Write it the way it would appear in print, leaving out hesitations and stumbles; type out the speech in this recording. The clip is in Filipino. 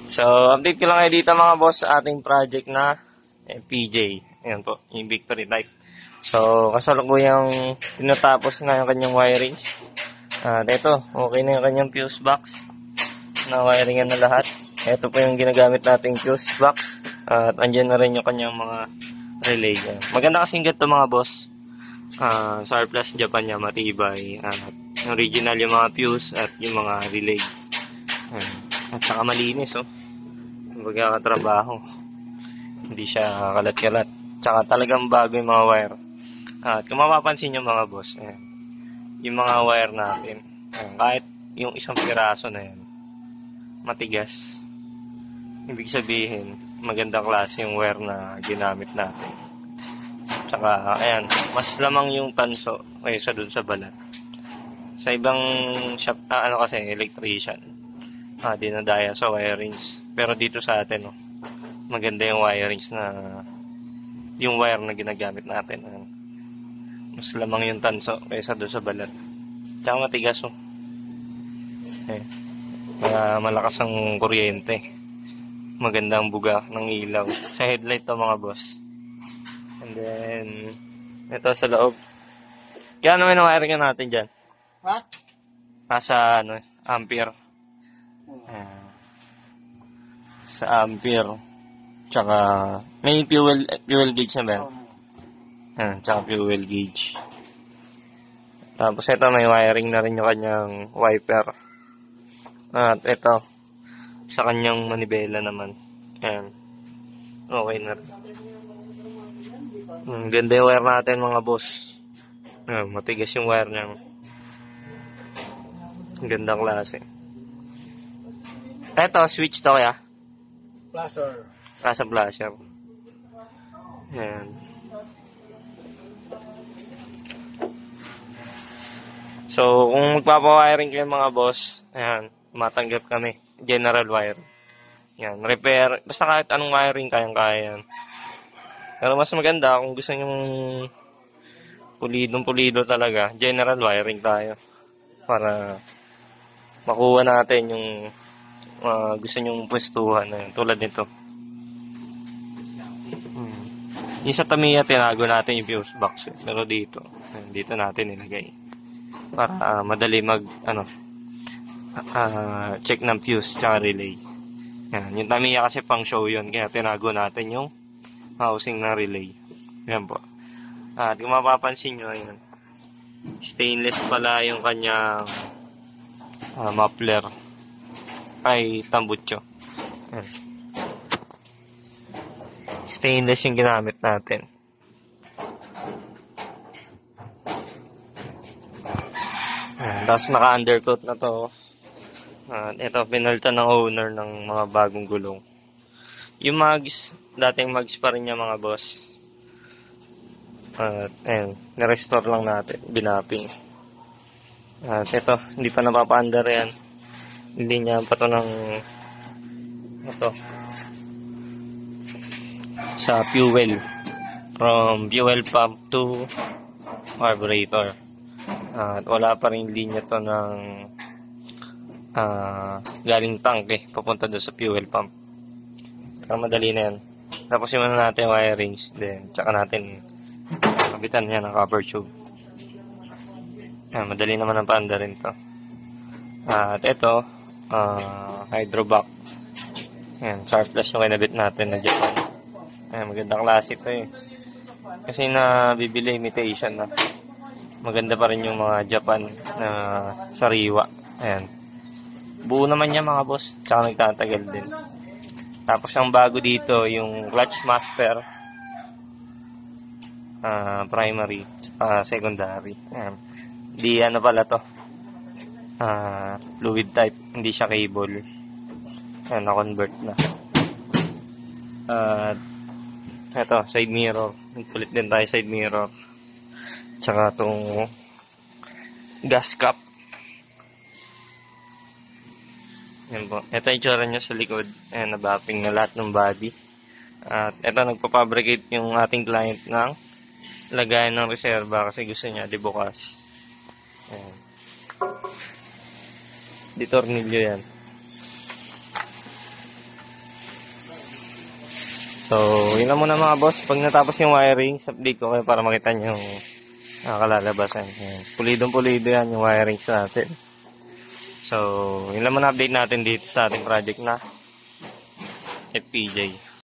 So, update ko lang kayo dito mga boss sa ating project na PJ. Ayan po, yung Victory type. So, kasalukuyang tinatapos na yung kanyang wirings. At ito, okay na yung kanyang fuse box. Na-wiringan na lahat. Ito po yung ginagamit nating fuse box. At andyan na rin yung kanyang mga relay. Maganda kasing ganito mga boss. Surplus Japan niya, matibay. At original yung mga fuse at yung mga relays. At saka malinis, oh. Kumbaga katrabaho. Hindi siya kalat-kalat. Tsaka talagang bago yung mga wire. At kung mapapansin nyo mga boss, ayan, yung mga wire natin, ayan, kahit yung isang piraso na yan, matigas. Ibig sabihin, magandang klase yung wire na ginamit natin. Tsaka, ayan, mas lamang yung tanso kaysa dun sa balat. Sa ibang shop, kasi, electrician, dinadaya sa wirings. Pero dito sa atin, maganda yung wirings na, yung wire na ginagamit natin. Mas lamang yung tanso kaysa doon sa balat. Tsaka matigas, malakas ang kuryente. Magandang buga ng ilaw. Sa headlight to mga boss. And then, ito sa loob. Kaya naman ang wiring natin dyan? Ha? Nasa, ampere. Sa ampere. Tsaka, may fuel gauge na ba? Tsaka fuel gauge. Tapos ito, may wiring na rin yung kanyang wiper. At ito, sa kanyang manibela naman. Ayan. Okay na rin. Ganda yung wire natin mga boss. Matigas yung wire niya. Gandang klase. Ito, switch to kaya? Flasher. Sa flasher. Ayan. So, kung magpapawiring kayo mga boss, ayan, matanggap kami. General wire. Ayan, repair. Basta kahit anong wiring, kayang-kaya yan. Pero mas maganda, kung gusto nyong pulidong-pulido talaga, general wiring tayo. Para makuha natin yung gusto nyong pwestuhan. Ayan, tulad nito. Yung sa Tamiya, tinago natin yung fuse box. Pero dito natin nilagay. Para madali check ng fuse tsaka relay. Yan, yung Tamiya kasi pang show yun. Kaya tinago natin yung housing ng relay. Yan po. At kung mapapansin nyo, yan, stainless pala yung kanyang muffler. Ay, tambucho. Yan. Stainless yung ginamit natin. Tapos naka-undercoat na to. Ito, pinalitan ng owner ng mga bagong gulong. Yung mags, dating mags pa rin niya mga boss. Ayun, na-restore lang natin, binaping. At ito, hindi pa napapaandar yan. Hindi niya pa to ng sa fuel. From fuel pump to carburetor. At wala pa rin linya to ng galing tanke papunta doon sa fuel pump. Pero madali na yan. Tapos yung natin wirings, then tsaka natin kabitan niya ng copper tube. Madali naman ang paanda rin to. At ito, hydrovac. Surplus yung kinabit natin na Japan. Magandang klase ito kasi nabibili imitation na. Maganda pa rin yung mga Japan na sariwa. Ayan. Buo naman niya mga boss. Tsaka nagtatagal din. Tapos ang bago dito, yung clutch master. Primary. Tsaka secondary. Ayan. Di pala to. Fluid type. Hindi siya cable. Ayan, na-convert na. Ito, side mirror. Nagpalit din tayo side mirror. Tsaka itong gas cap. Yan po. Ito yung itsura niya sa likod. Ayan, nabapping na lahat ng body. At ito, nagpapabricate yung ating client ng lagayan ng reserva kasi gusto niya di bukas. Ayan. Di tornilyo yan. So, yun lang muna mga boss. Pag natapos yung wiring, update ko kayo para makita nyo yung nakalalabasan. Pulidong-pulido yan yung wiring natin. So, yun lang muna update natin dito sa ating project na FPJ.